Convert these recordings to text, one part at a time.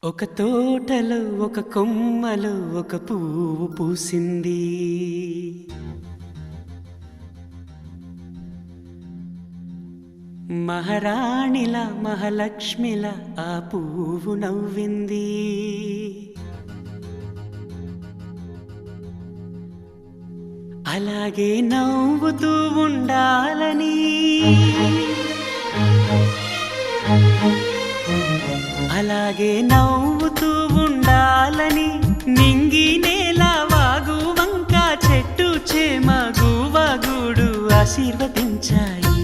ఒక తోటలో ఒక కొమ్మలో ఒక పువ్వు పూసింది. మహారాణిలా మహాలక్ష్మిలా ఆ పువ్వు నవ్వింది. అలాగే నవ్వుతూ ఉండాలని, అలాగే నవ్వుతూ ఉండాలని నింగి నేల వాగు వంక చెట్టు చేమ గువగూడు ఆశీర్వదించాయి.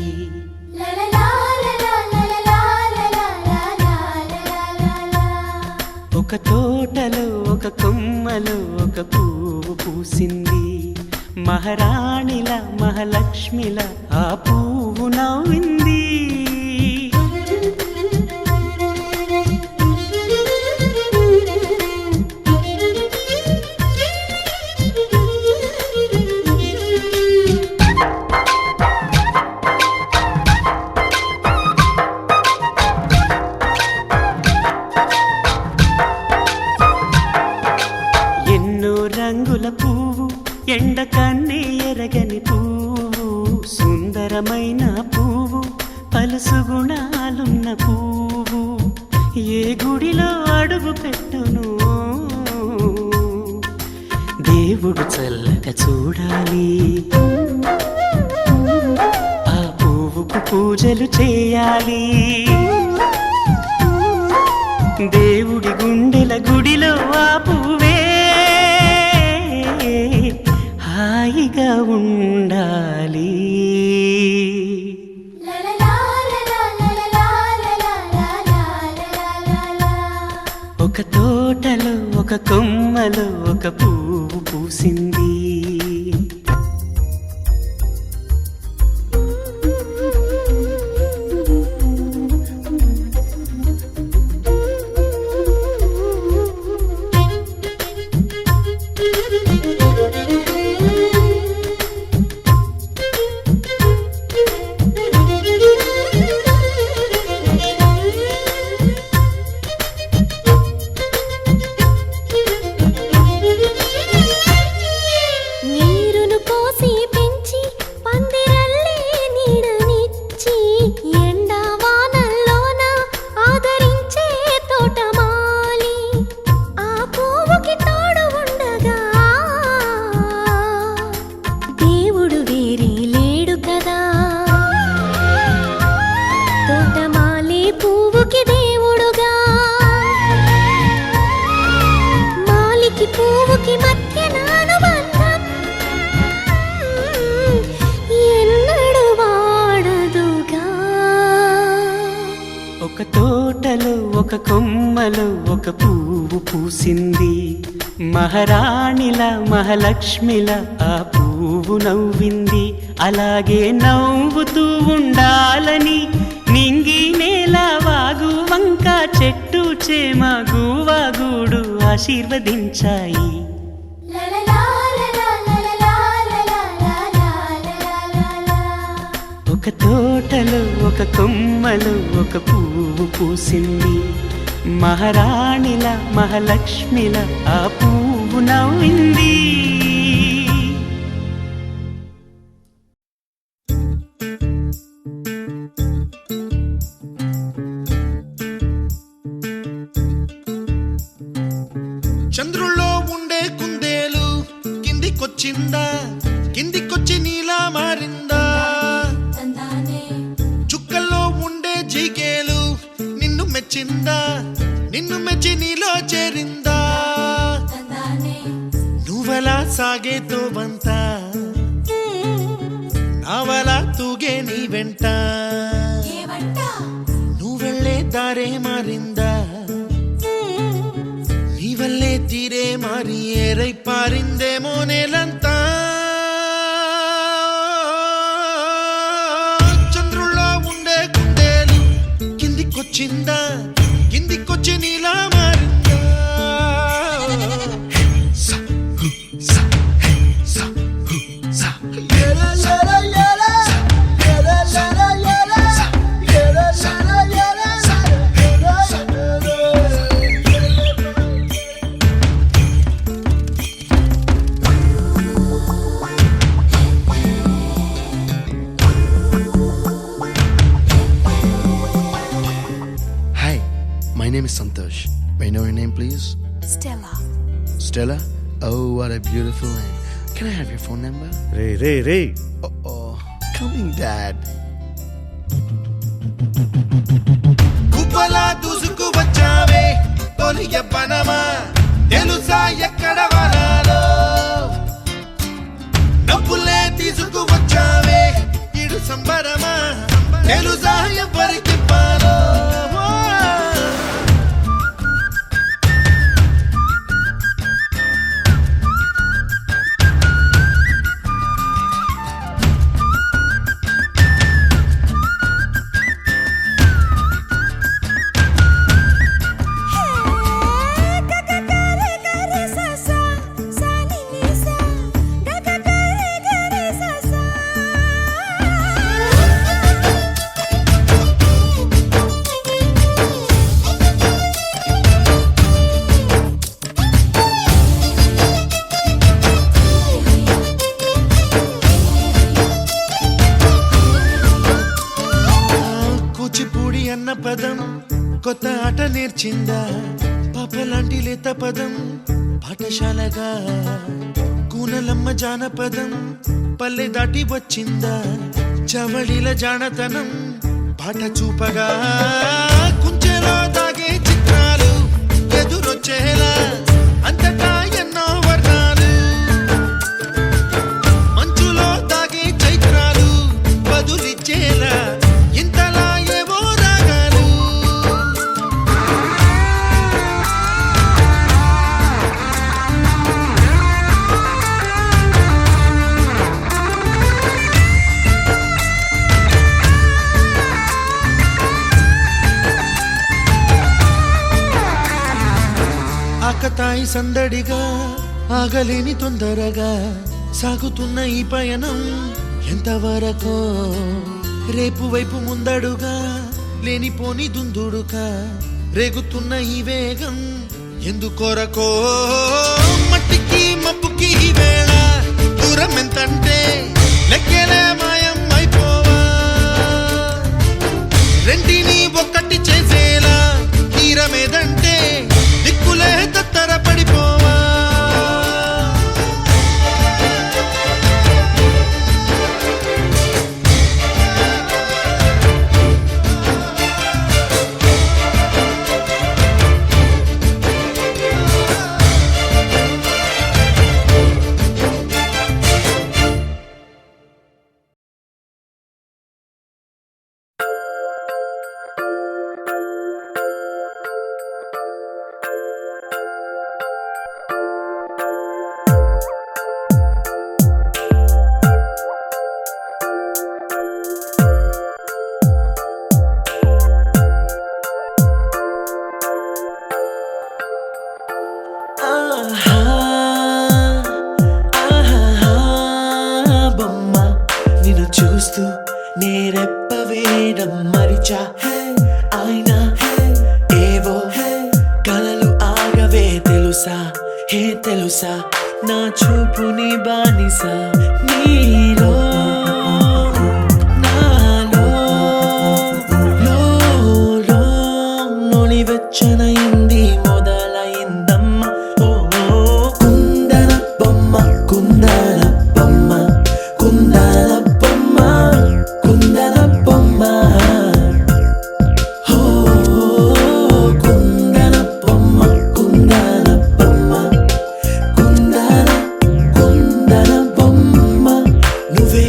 ఒక తోటలో ఒక కొమ్మలో ఒక పువ్వు పూసింది. మహారాణిల మహాలక్ష్మిల ఆ పువ్వు నవ్వింది. రంగుల పువ్వు, ఎండ కన్నే ఎరగని పువ్వు, సుందరమైన పువ్వు, పలుసు గుణాలున్న పువ్వు, ఏ గుడిలో అడుగు పెట్టును దేవుడు చల్లగా చూడాలి. ఆ పువ్వుకు పూజలు చేయాలి. దేవుడి గుండెల గుడిలో ఆ పువ్వే హాయిగా ఉండాలి. ఒక తోటలో ఒక కొమ్మలో ఒక పువ్వు పూసింది. ఒక తోటలో ఒక కొమ్మలో ఒక పువ్వు పూసింది. మహారాణిల మహాలక్ష్మిల ఆ పువ్వు నవ్వింది. అలాగే నవ్వుతూ ఉండాలని నింగి నేల వాగు వంక చెట్టు చేమ గువగూడు ఆశీర్వదించాయి. ఒక తోటలో ఒక కొమ్మలో ఒక పువ్వు పూసింది. మహారాణిల మహాలక్ష్మిల ఆ పువ్వు నవ్వింది. చంద్రుల్లో ఉండే కుందేలు కిందికొచ్చిందా, కిందికొచ్చి నీలా మారిందా. చుక్కల్లో ఉండే జీకేలు నిన్ను మెచ్చిందా, నిన్ను మెచ్చి నీలో చేరిందా. నువ్వలా సాగేతో వంత, నావలా తూగే నీ వెంట. నువ్వెళ్ళే దారే మారిందా, నీ వల్లే తీరే మారి ఏరై పారిందేమో నేలంతా. కిందికొచ్చిందా, కిందికొచ్చి నీలా మారిందా. name is Santosh. May I know your name, please? Stella. Stella? Oh, what a beautiful name. Can I have your phone number? Ray Oh, coming, Dad. కుప్పలా దూసుకు వచ్చావే తొలి యవ్వనమా తెలుసా ఎక్కడ వనాలో డబ్బులే తీసుకు వచ్చావే ఇడు సంబరమా తెలుసా ఎవరికి పాలో కూచిపూడి అన్న పదం కొత్త ఆట నేర్చిందా పాపలాంటి లేత పదం పాఠశాలగా కూనలమ్మ జానపదం పల్లె దాటి వచ్చిందా చవళిల జానతనం పాట చూపగా కుంచెలో దాగే చిత్రాలు ఎదురొచ్చేలా అంతటా ఎన్నో వర్ణాలు మంచులో దాగే చైత్రాలు బదులిచ్చేలా ఇంతలా ఏవో రాగాలు ఆకతాయి సందడిగా ఆగలేని తొందరగా సాగుతున్న ఈ పయనం ఎంతవరకో రేపు వైపు ముందడుగా లేనిపోని దుందుడుగా రేగుతున్న ఈ వేగం ఎందుకొరకో మట్టికి మప్పుకి ఈ వేళ దూరం ఎంతంటే లెక్కలే మాయం అయిపోవా రెంటిని ఒక్కటి చేసేలా తీరమేదంటే దిక్కులే తత్తర పడిపోవా బొమ్మ నిన్ను చూస్తూ నేరెప్ప వేయడం మరిచా అయినా ఏవో కలలు ఆగవే తెలుసా తెలుసా నా చూపుని బానిసా నీలో నాలో లో నొలివెచ్చనైంది మొదలైందమ్మ ఓ కుందన బొమ్మ కుందన బొమ్మ కుందన బొమ్మ కుందన బొమ్మ ఓ కుందన బొమ్మ కుందన బొమ్మ కుందన బొమ్మ నువ్వే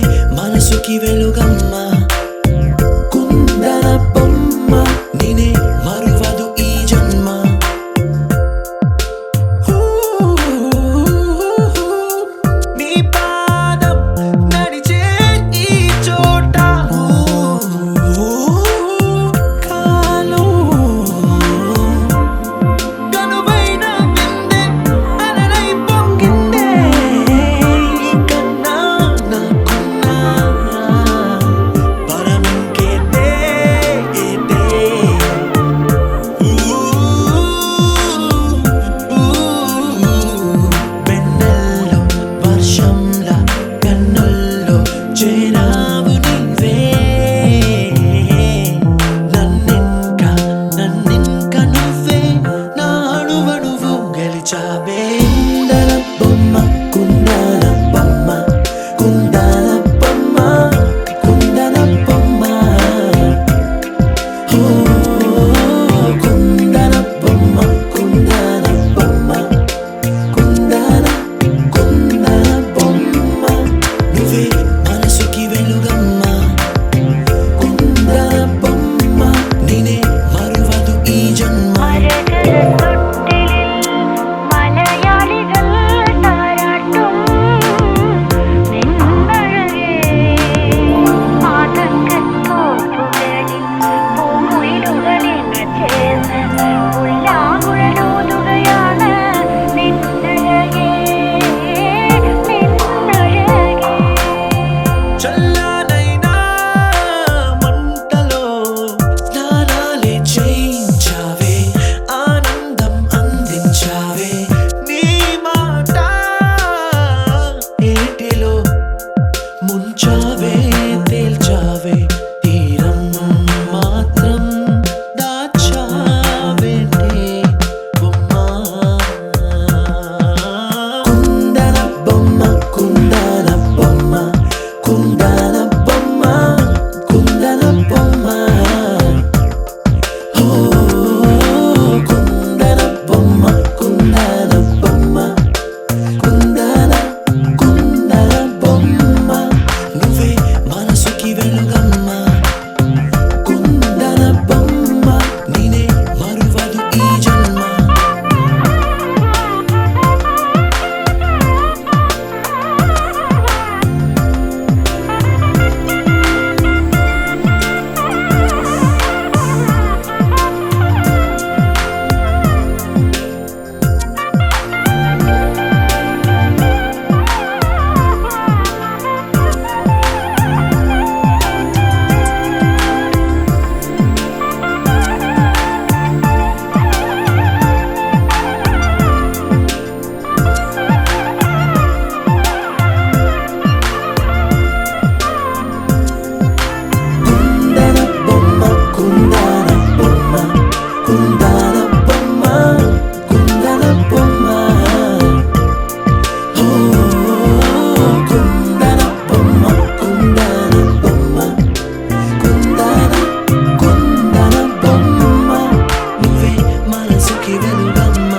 వెలుగమ్మ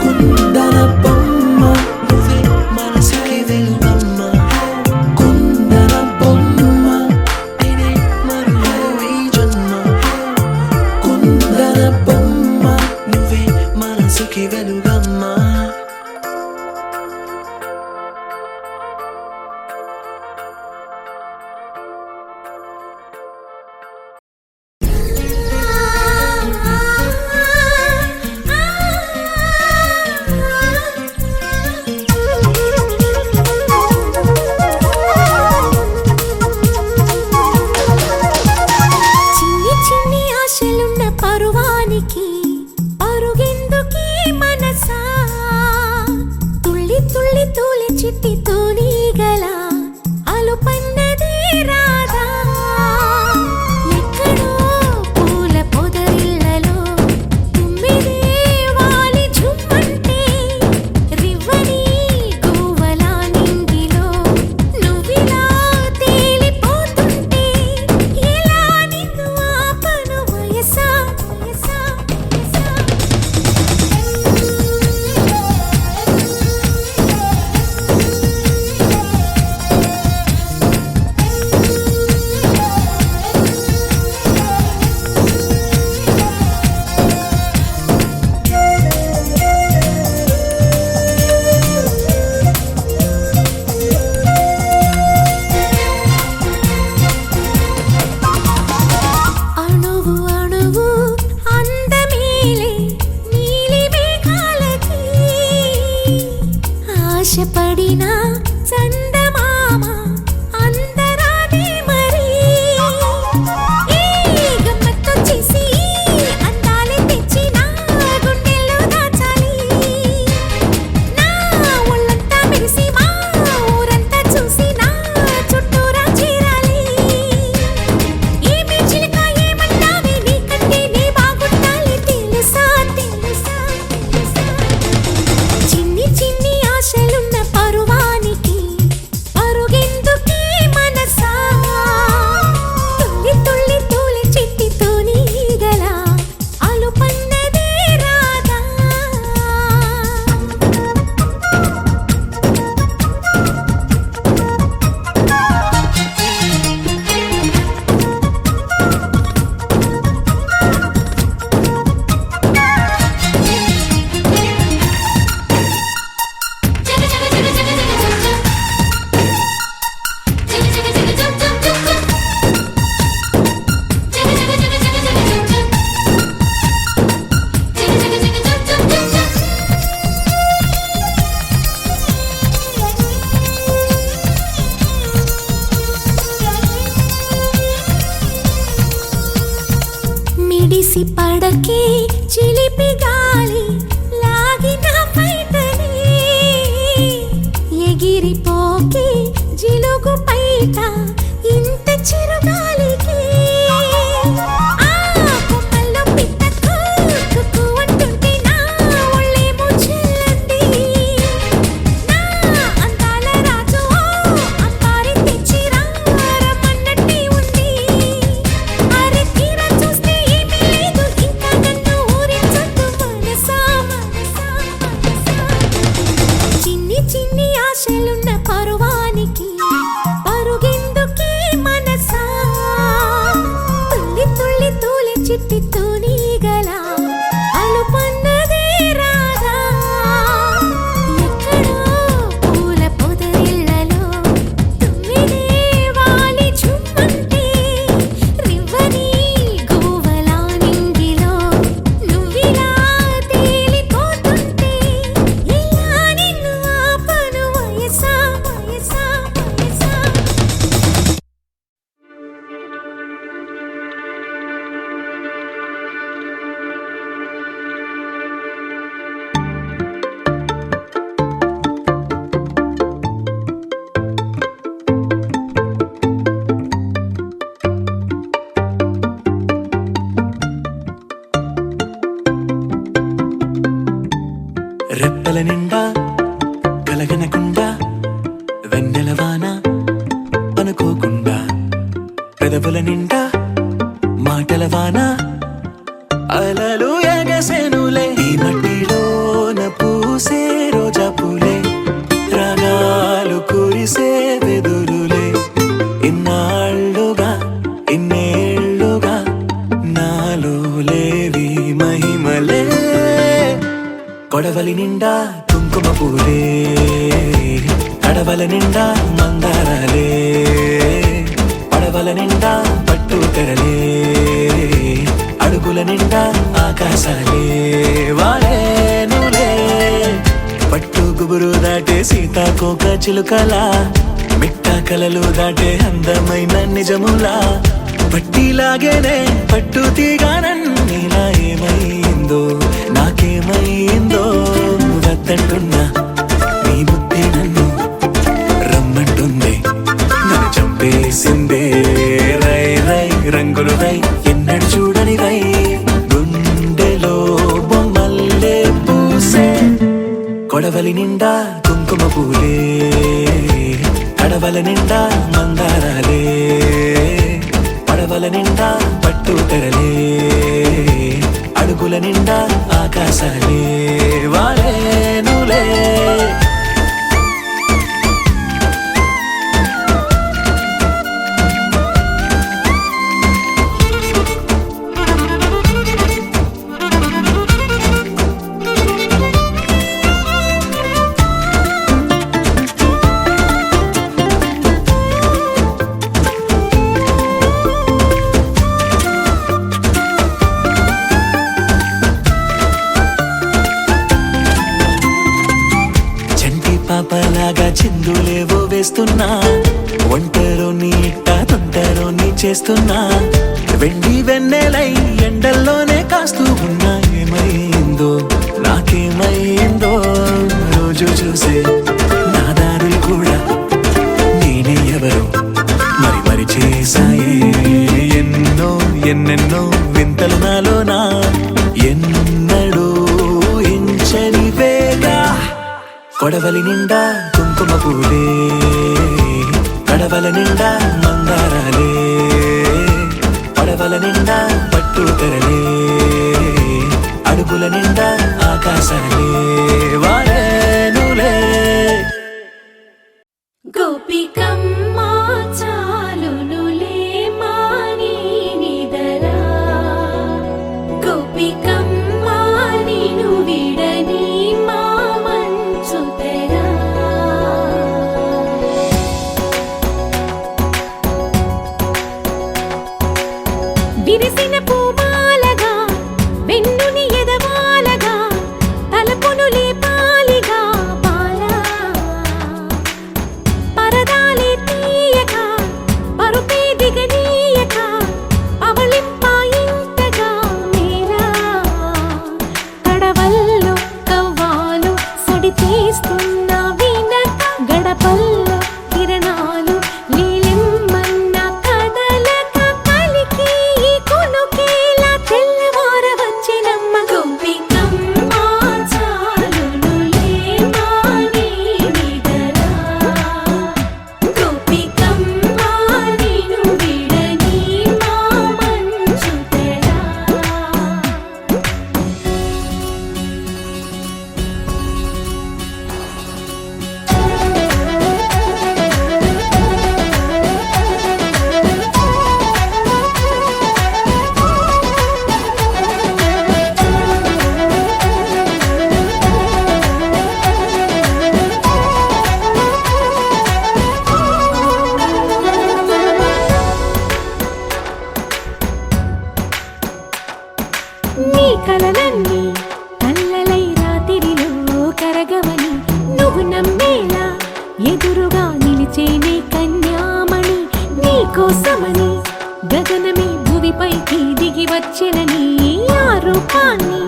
కుందన బొమ్మ నువ్వే మనసుకి వెలుగమ్మ కుందన బొమ్మ నేనే మరువను ఈ జన్మ కుందన బొమ్మ నువ్వే మనసుకి వెలుగమ్మ చిన్ని చిన్ని ఆశలున్న పరువానికి పరుగెందుకీ మనసా తుళ్ళి తుళ్ళి తూలి చిట్టి తూనీగల అలుపన్నది రాదా ఎక్కడో పూల పొదరిళ్ళలో తుమ్మిదే వాలి ఝుమ్మంటే రివ్వని గువ్వలా నింగిలో నువ్విలా తేలిపోతుంటే ఎలా నిన్ను ఆపను వయసా వయసా వయసా అణువు అణువు అందమేలే నీలి మేఘాలకి ఆశపడిన చందమామ అందరాదే మరి ఈ గమ్మత్తొచ్చేసి అందాలే తెచ్చి నా గుండెల్లో దాచాలి నా ఒళ్ళంతా మెరిసి మా ఊరంతా చూసి నా చుట్టూరా చేరాలి ఏమి చిలక ఏమంటావే నీకంటే నీ బాగుండాలి తెలుసా తెలుసా తెలుసా చిన్ని చిన్ని ఆశలున్న పరువానికి పరుగెందుకీ మనసా తుళ్ళి తుళ్ళి తూలి చిట్టి తూనీగల అలుపన్నదే రాదా మిడిసి పడకే చిలిపి గాలి లాగిన బయటనే ఎగిరిపోకే జిలుగు పైట ఇంత చిరుగాలికి ఆ కొమ్మల్లో పిట్ట కుక్కు అంటుంటే నా ఒళ్ళేమో చెల్లంది నా అందాల రాజు అంబారి తెచ్చి రమ్మన్నట్టే ఉంది అరే తీరా చూస్తే ఏమీ లేదు ఇంకా నన్ను ఊరించొద్దు మనసా మనసా మనసా చిన్ని చిన్ని ఆశలున్న పరువానికి పరుగెందుకీ మనసా తుళ్ళి తుళ్ళి తూలి చిట్టి తూనీగల అలుపన్నదే రాదా ఎక్కడో పూల పొదరిళ్ళలో తుమ్మిదే వాలి ఝుమ్మంటే రివ్వని గువ్వలా నింగిలో నువ్విలా తేలిపోతుంటే ఎలా నిన్ను ఆపను వయసా వయసా వయసా రెప్పల నిండా కలగనకుండా వెన్నెలవాన అనుకోకుండా పెదవుల నిండా మాటల వాన అలలు ఎగసెనులే వెన్నెలలే కొడవలి నిండా కుంకుమ పూలే కడవల నిండా మందారాలే పడవల నిండా పట్టు తెరలే అడుగుల నిండా ఆకాశాలే వాలేనులే పట్టు గుబురు దాటే సీతాకోక చిలుకలా మిట్ట కలలు దాటే అందమైన నిజములా పట్టిలాగేనే పట్టు తీగానన్నీలా ఏమైందో నాకేమైందో వద్దంటున్నా నీ బుద్ధి నన్ను రమ్మంటుంది నన్ను చంపేసిందే రై రై రంగులు రై ఎన్నడు చూడని రై గుండెలో బొమ్మల్లే పూసే కొడవలి నిండా కుంకుమ పూలే కడవల నిండా మందారాలే పడవల నిండా పట్టు తెరలే అడుగుల నిండా ఆకాశాలే వాలేనులే పాపలాగా చిందులేవో వేస్తున్నా ఒంటరో నీ ఇట్ట తొంటరో నీ చేస్తున్నా వెండి వెన్నెలై ఎండల్లోనే కాస్తూ ఉన్నా ఏమైందో నాకేమైందో రోజు చూసే నా దారులు కూడా నేనే ఎవరో మరి మరి చేశాయే ఎన్నో ఎన్నెన్నో వింతలు నాలోనా ఎన్నడూ ఇంచని వేగా కొడవలి నిండా కుంకుమ పూలే కడవల నిండా మందారాలే పడవల నిండా పట్టు తెరలే అడుగుల నిండా ఆకాశాలే వాలేనులే గోపికమ్మ చాలునులే మాని నిదరా గోపికమ్మ నిను విడని మా మంచు తెరా విరిసిన పూమాలగా వెన్నుని ఎదవాలగా తలపును లేపాలిగా బాలా పరదాలే తీయక పరుపే దిగనీయక అవళింపాయింతగా మేరా కడవల్లో కవ్వాలు సడి తీస్తున్న వినక గడపల్లో కిరణాలు నీలిమ్మన్న కదలక కలికి ఈ కొనుకేలా తెల్లవార వచ్చినమ్మ గోపికమ్మ చాలునులే మాని నిదరా గోపికమ్మ నిను విడని మా మంచు తెరా నీ కలలన్నీ కల్లలై రాత్రిలో కరగవని నువ్వు నమ్మేలా ఎదురుగా నిలిచేనే కన్యామణి నీ కోసమని గగనమే భువిపైకి దిగి వచ్చినని ఆ రూపాన్ని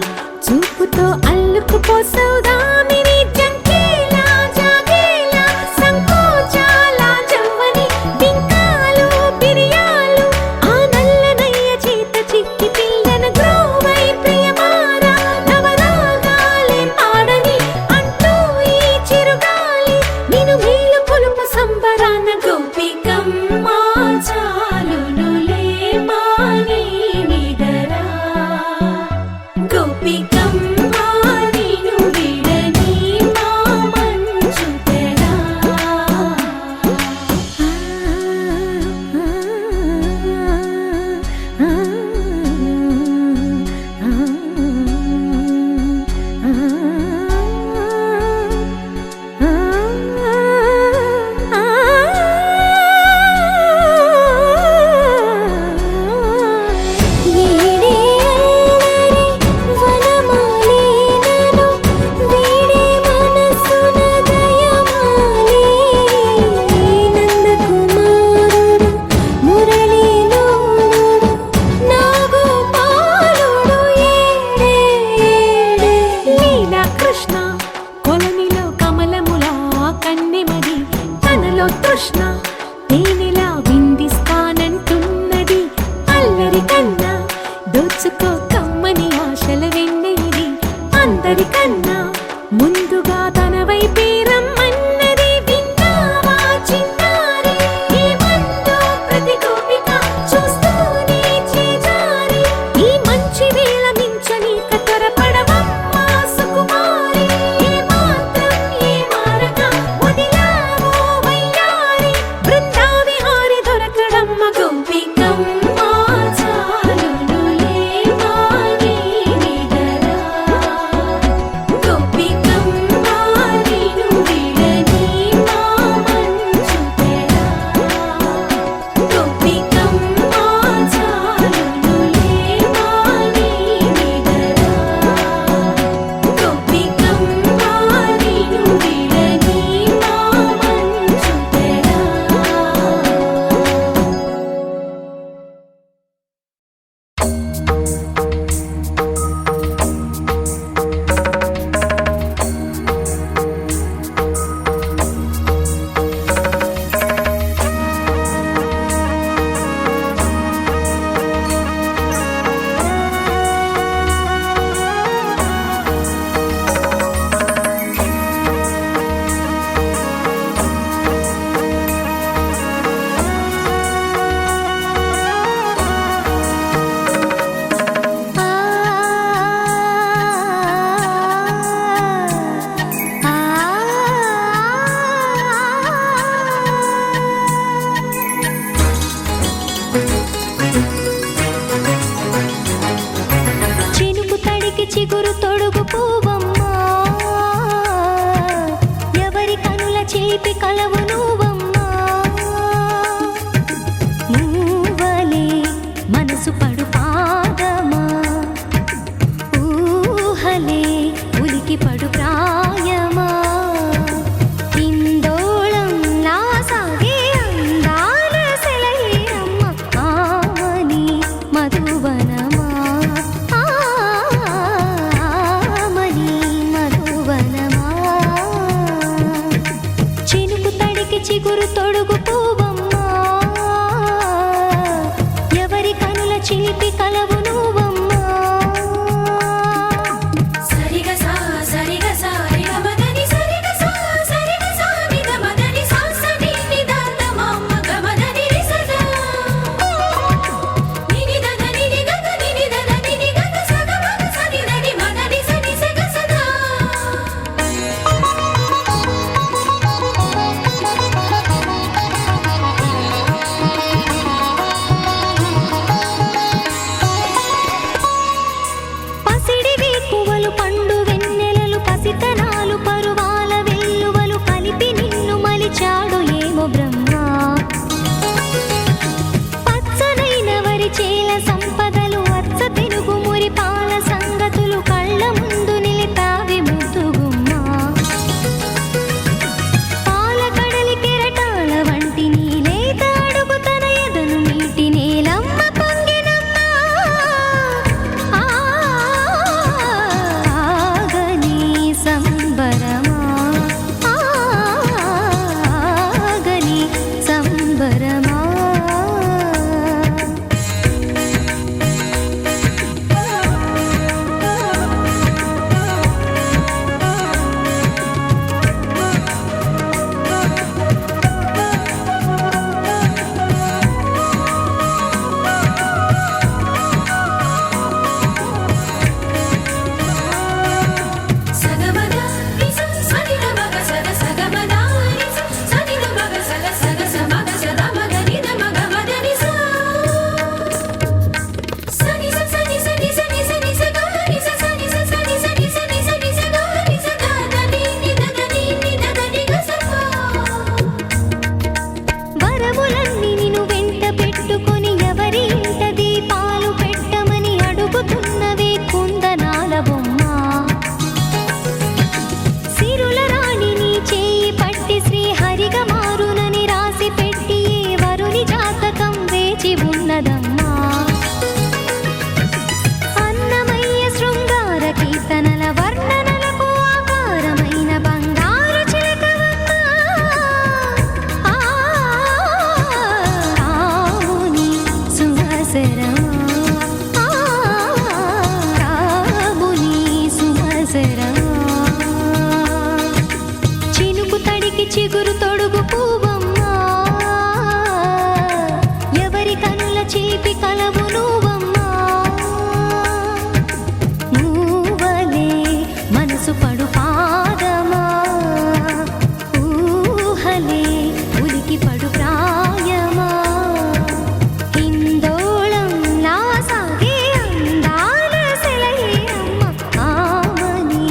చూపుతో అల్లుకుపోసౌదామిని జంకేలా జాగేలా సంకోచాల జవ్వని బింకాలు బిరియాలు ఆ నల్లనయ్య చేత చిక్కి పిల్లన గ్రోవై ప్రియమారా నవరాగాలే పాడని అంటూ ఈ చిరుగాలి నిన్ను మేలు కొలుపు సంబరాన గోపికమ్మ చాలునులే మాని నిదరా గోపికమ్మ నిను విడ కృష్ణ తేనెలా విందిస్తానంటున్నది అల్లరి కన్నా దోచుకో కమ్మని ఆశల వెన్నెయిది అందరికన్నా ముందుగా తన వైపే రమ్మన్నది విన్నావా చిన్నారి ఏమందో ప్రతి గోపిక చూస్తూనే చేజారి ఈ మంచి వేళ మించని కతరపడవమ్మా సుకుమారి ఏ మాత్రం ఏ మారక వదిలావో వయ్యారి బృందావిహారి దొరకడమ్మ గోపికమ్మ చాలునులే మాని నిదరా గోపికమ్మ నిను విడని మా మంచు తెరా గోపికమ్మ చాలునులే మాని నిదరా గోపికమ్మ నిను విడని మా మంచు తెరా చినుకు తడికి చిగురు తొడుగు పూవమ్మా ఎవరి కనుల చేపి కలవు నువ్వమ్మా నువ్వలే మనసు పడు పాదమా ఊహలే ఉలికి పడు ప్రాయమా ఇందోళం నా సాగే అందాల సెలయేరమ్మ ఆమని మధువనమా ఆమని మధువనమా చినుకు తడికి చిగురు తొడుగు పూవమ్మా ఎవరి కనుల చిలిపి కలవు నువ్వమ్మా సరిగా సా సరిగా సా రిగ మదని సరిగా సా సరిగా సా నిద మదని సా సని నిదాన మమ్మ గమదని రిసదా నిని దద నిని గగ నిని దద నిని గగ సగ మగ సని దని మదని సని సగ సదా పసిడి వేకువలు పండు వెన్నెలలు పసితనాలు పరువాల వెల్లువలు కలిపి నిన్ను మలిచాడు ఏమో బ్రహ్మ పచ్చనైన వరి చేల సంపదలు అచ్చ తెలుగు మురి పాల సంగతులు కళ్ళ ముందు నిలిపావి ముద్దుగుమ్మ పాల కడలి కెరటాల వంటి నీలేత అడుగు తన ఎదను నీటి నేలమ్మ పొంగినమ్మ ఆగని సంబరమా ఆగని సంబరమా సగమద నిస సనిద మగ సగ సగమద నిస సనిద మగ సగ సగ సమగ సద మగ నిద మగ మద నిస సని స సని సని సని సని స గ నిస సని స సని సని సని సని స గ నిస ద ద ని ని ద ద ని ని ద ద ని గ స ప వరములన్నీ నిన్ను వెంట పెట్టుకొని ఎవరి ఇంట దీపాలు పెట్టమని అడుగుతున్నవే కుందనాల బొమ్మ సిరుల రాణి నీ చేయి పట్టి శ్రీహరిగా మారునని రాసి పెట్టి ఏ వరుని జాతకం వేచి ఉన్నదమ్మా అన్నమయ్య శృంగార కీర్తనల వర్ణనలకు ఆకారమైన బంగారు చిలకవమ్మా సుందరా చినుకు తడికి చిగురు తొడుగు పువ్వమ్మా ఎవరి కనుల చీపి కలవు నువ్వమ్మా మూవలే మనసు పడు పాదమా ఊహలే ఉలికి పడు ప్రాయమా హిందోళం నా సాగే అందాల సెలయేరమ్మ ఆమని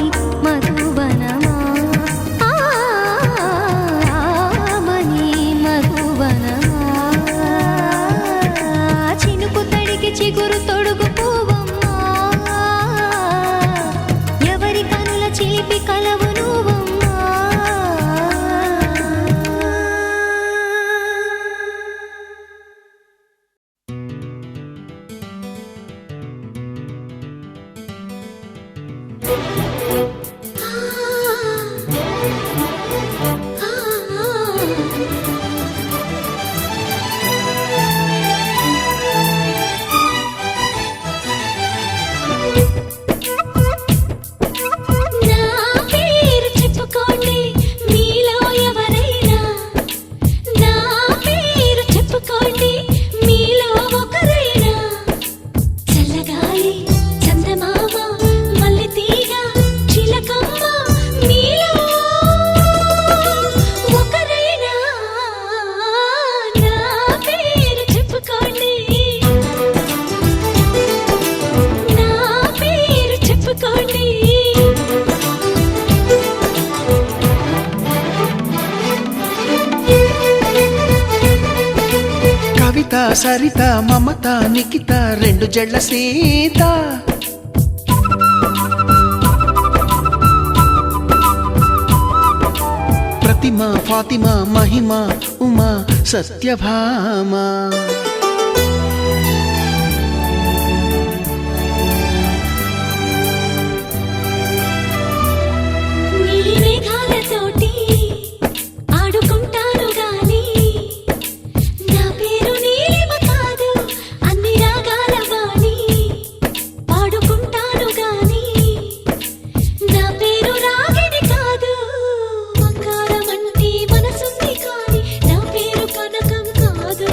మధువనమా ఆమని మధువనమా చినుకు తడికి చిగురు తొడుగు పువ్వమ్మా ఎవరి కనుల చిలిపి కలవు నువ్వమ్మా నా పేరు చెప్పుకోండి మీలో ఎవరైనా నా పేరు చెప్పుకోండి మీలో ఒకరైనా చల్లగాలి చందమామ మల్లె తీగ చిలకమ్మ మీలో ఒకరైనా నా పేరు చెప్పుకోండి నా పేరు చెప్పుకోండి కవిత సరిత మమత నిఖిత రెండు జడ్ల సీత ప్రతిమ ఫాతిమ మహిమ ఉమా సత్యభామ నీలి మేఘాలతోటి ఆడుకుంటాను గాని నా పేరు నీలిమ కాదు అన్ని రాగాల వాణి పాడుకుంటాను గాని నా పేరు రాగిణి కాదు బంగారమంటి మనసుంది కాని నా పేరు కనకం కాదు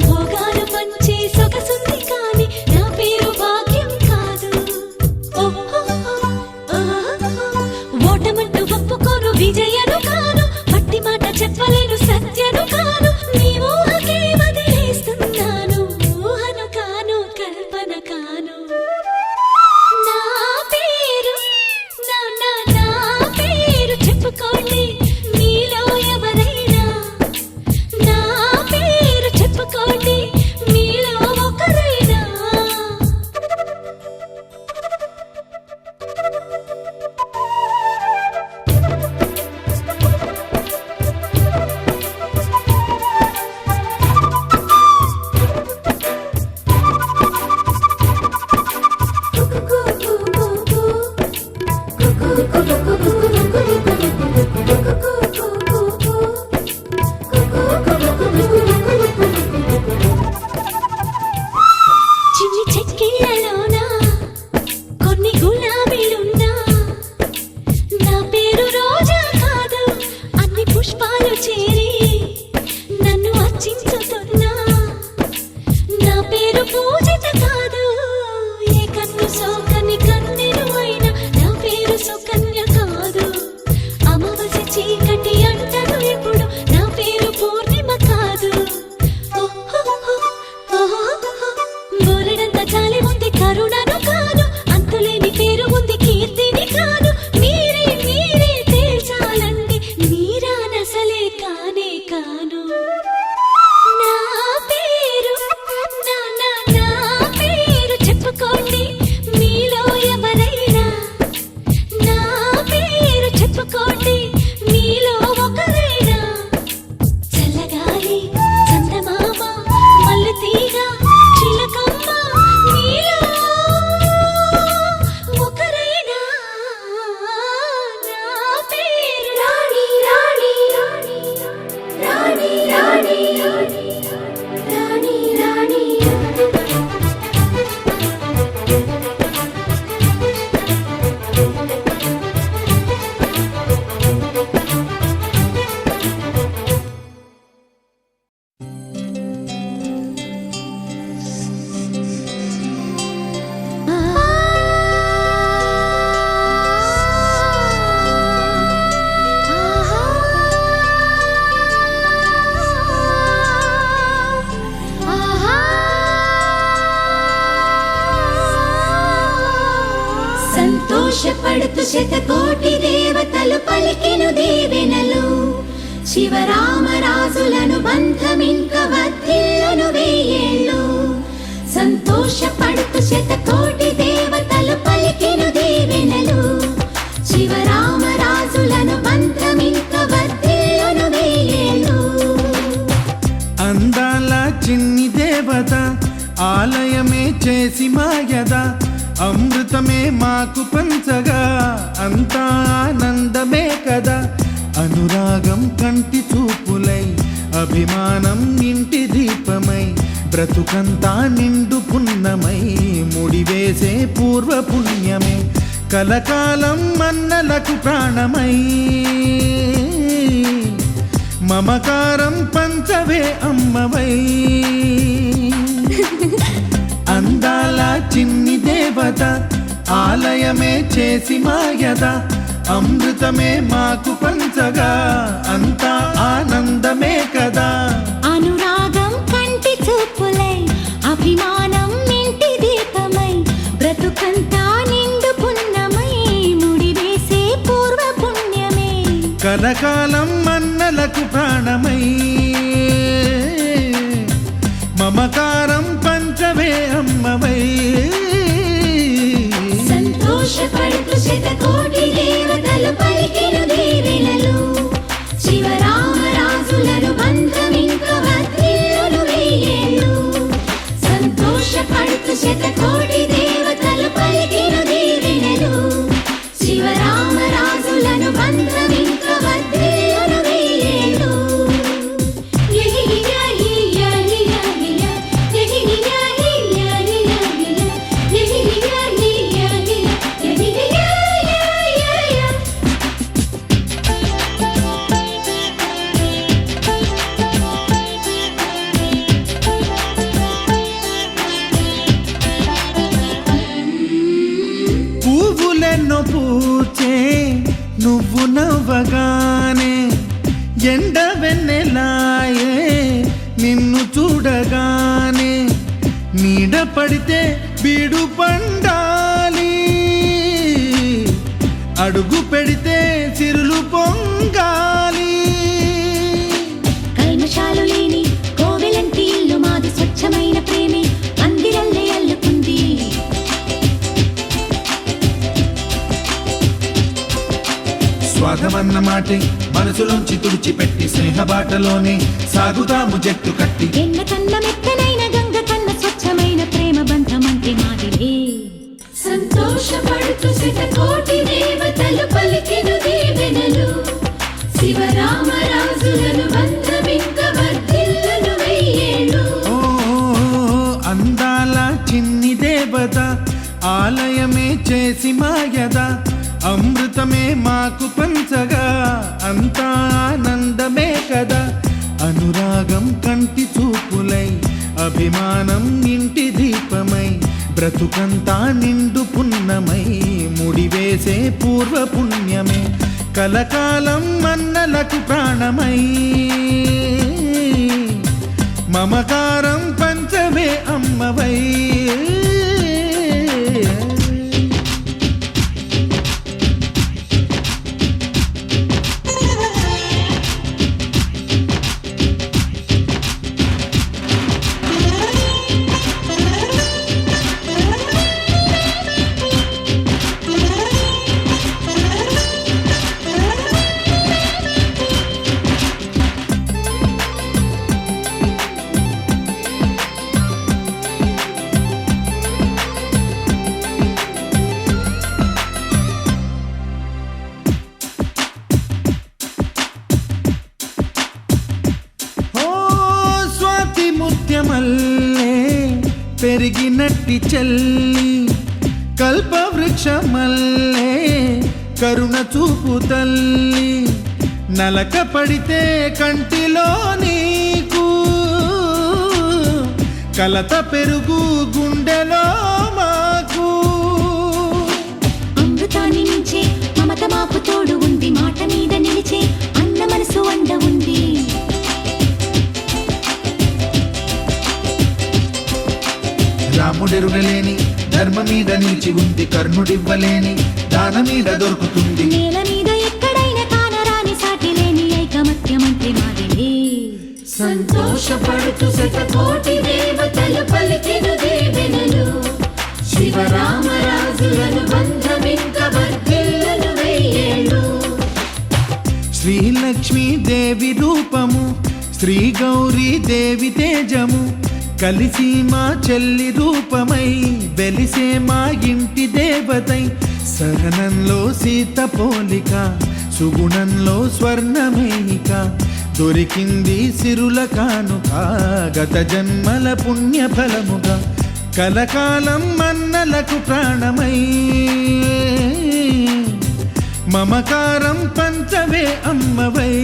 భోగాలు పంచే సొగసుంది కాని నా పేరు భాగ్యం కాదు ఓటమంటూ ఒప్పుకోను విజయను కాను పట్టి మాట చెప్పలేను సత్యను కాను నీ ఊహకే వదిలేస్తున్నాను ఊహను కాను కల్పన కాను నా పేరు నా పేరు చెప్పుకోండి మీలో ఎవరైనా నా పేరు చెప్పుకోండి మీలో ఒకరైనా చిన్ని చెక్కిళ్ళలోన కొన్ని గులాబీలున్నా నా పేరు రోజా కాదు అన్ని పుష్పాలు చేరి నన్ను అర్చించుతున్నా నా పేరు పూజిత కాదు ఏ కన్ను సోకని కన్నెలు అయినా నా పేరు సుకన్య కాదు శతకోటి దేవతలు పలికెను దీవెనలు శివరామరాజులను బంధమింక వర్ధిల్లును వెయ్యేళ్ళు సంతోషపడుతూ శతకోటి దేవతలు పలికెను దీవెనలు శివరామరాజులను బంధమింక వర్ధిల్లును వెయ్యేళ్ళు అందాల చిన్ని దేవత ఆలయమే చేసి మాయద అమృతమే మాకు పంచగా అంతా ఆనందమే కదా అనురాగం కంటి చూపులై అభిమానం ఇంటి దీపమై బ్రతుకంతా నిండు పున్నమై ముడివేసే పూర్వ పుణ్యమే కలకాలం మన్నలకు ప్రాణమై మమకారం పంచవే అమ్మవై అందాల చిన్ని దేవత ఆలయమే చేసి మాయద అమృతమే మాకు పంచగా అంతా ఆనందమే కదా అనురాగం కంటి చూపులై అభిమానం ఇంటి దీపమై బ్రతుకంతా నిండు పున్నమై ముడివేసే పూర్వ పుణ్యమే కలకాలం మన్నలకు ప్రాణమై మమకారం పంచవే అమ్మవై సంతోషపడుతూ శతకోటి దేవతలు పలికెను దీవెనలు శివరామరాజులను బంధమింక వర్ధిల్లును వెయ్యేళ్ళు సంతోషపడుతూ శతకోటి దేవతలు పలికెను దీవెనలు శివరామరాజులను బంధమింక వర్ధిల్లును వెయ్యేళ్ళు పువ్వులెన్నో పూచే నువ్వు నవ్వగానే ఎండ వెన్నెలాయే నిన్ను చూడగానే నీడ పడితే బీడు పండాలి అడుగు పెడితే చిరులు పొంగాలి కల్మషాలు లేని కోవెలంటి ఇల్లు మాది స్వచ్ఛమైన ప్రేమే అందిరల్లే అల్లుకుంది స్వాగమన్న మాటే మనసులోంచి తుడిచిపెట్టి స్నేహబాటలోనే సాగుతాము జట్టు కట్టి ఎన్న కన్న మెత్తనైన గంగ కన్న స్వచ్ఛమైన ప్రేమ బంధమంటే మాదిలే సంతోషపడుతూ శతకోటి దేవతలు పలికెను దీవెనలు శివరామరాజులను బంధమింక వర్ధిల్లును వెయ్యేళ్ళు ఓ అందాల చిన్ని దేవత ఆలయమే చేసి మాయద అమృతమే మాకు పంచగా అంతా ఆనందమే కదా అనురాగం కంటి చూపులై అభిమానం ఇంటి దీపమై బ్రతుకంతా నిండు పున్నమై ముడివేసే పూర్వ పుణ్యమే కలకాలం మన్నలకు ప్రాణమై మమకారం పంచవే అమ్మవై ముత్యమల్లే పెరిగినట్టి చెల్లి కల్పవృక్షమల్లే కరుణ చూపు తల్లి నలక పడితే కంటిలో నీకు కలత పెరుగు గుండెలో మాకు అమృతాన్ని మించే మమత మాకు తోడు ఉంది మాట మీద నిలిచే అన్న మనసు అండ ఉంది రాముడెరుగలేని ధర్మ మీద నిలిచి ఉంది కర్ణుడివ్వలేని ప్రాణమీడ దొరుకుతుంది. నేల మీద ఎక్కడైనా కానరాని సాటి లేని ఐకమత్యమంటే మాదిలే. సంతోషపడుతూ శతకోటి దేవతలు పలికిన దీవెనలు, శివరామరాజులను బంధమింక వర్ధిల్లును వెయ్యేళ్ళు. శ్రీలక్ష్మీ దేవి రూపము, శ్రీ గౌరీ దేవి తేజము, కలిసి మా చెల్లి రూపమై వెలిసే మా ఇంటి దేవతై. సహనంలో సీత పోలిక, సుగుణంలో స్వర్ణమేనిక, దొరికింది సిరుల కానుక గత జన్మల పుణ్య ఫలముగా. కలకాలం మన్నలకు ప్రాణమై మమకారం పంచవే అమ్మవై.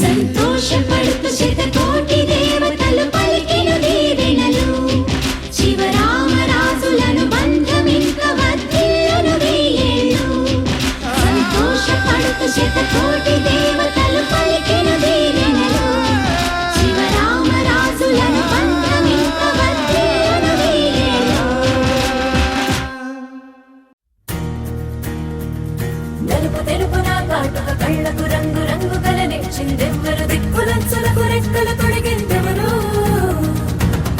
సంతోషపడుతూ శతకోటి దేవతలు పలికిన దీవెనలు, శివరామరాజులను బంధమింక వర్ధిల్లును వెయ్యేళ్ళు. సంతోషపడుతూ శతకోటి దేవతలు పలికిన దీవెనలు, శివరామరాజులను బంధమింక వర్ధిల్లును వెయ్యేళ్ళు. నలుపు తెలుపున కాటుక కళ్ళకు రంగు రంగు కలనిచ్చిందెవ్వరు, దిక్కులంచులకు రెక్కలు తొడిగిందెవరు,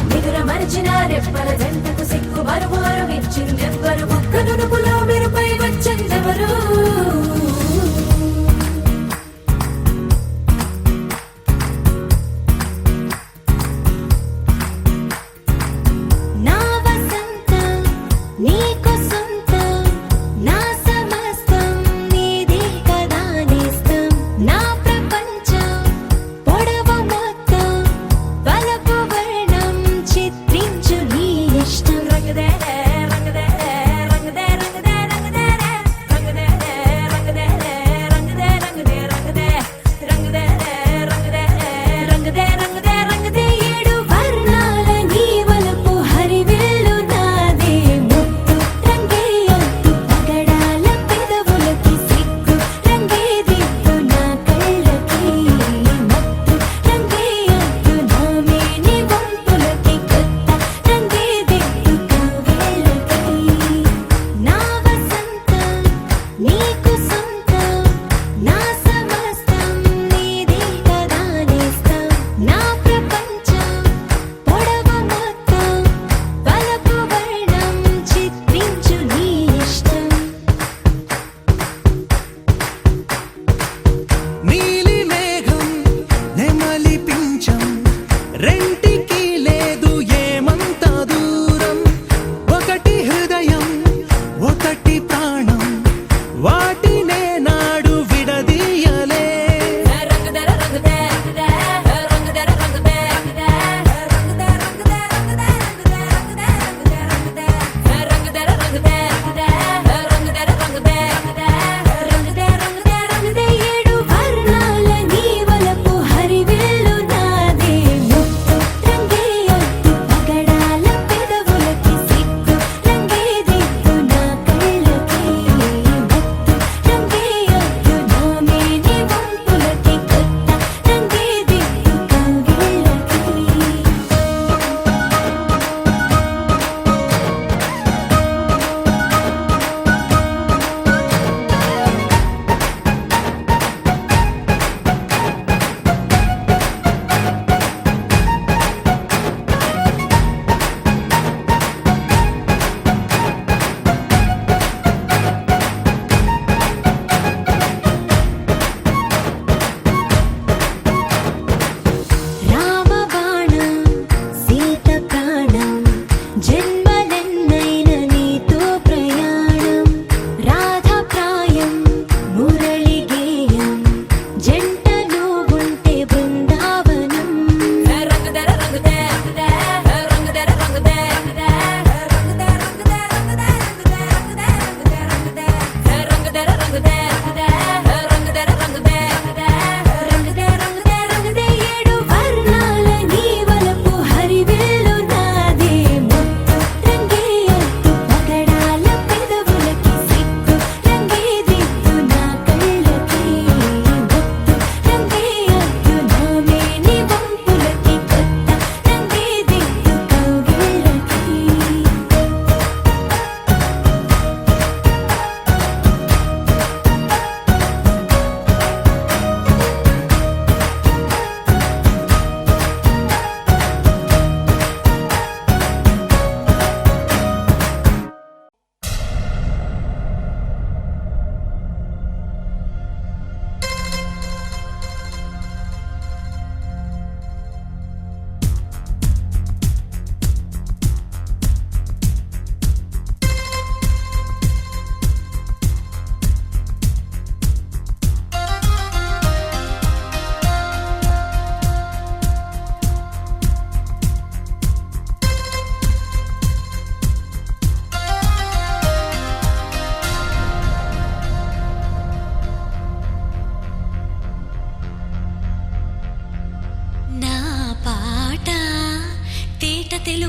నిదుర మరిచిన రెప్పల జంటకు సిగ్గు మరుమారు ఇచ్చిందెవ్వరు, ఒక్క నునుపులో మెరుపై వచ్చిందెవరు. నా వసంతం నీకు సొంతం, నా సమస్తం నీదే కదా నేస్తం, నా ప్రపంచం పొడవు మొత్తం వలపు వర్ణం చిత్రించు నీ ఇష్టం. రంగదే రంగదే రంగదే రంగదే రంగదే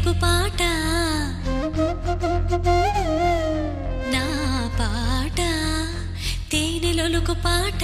తెలుగు పాట నా పాట తేనెలొలుకు పాట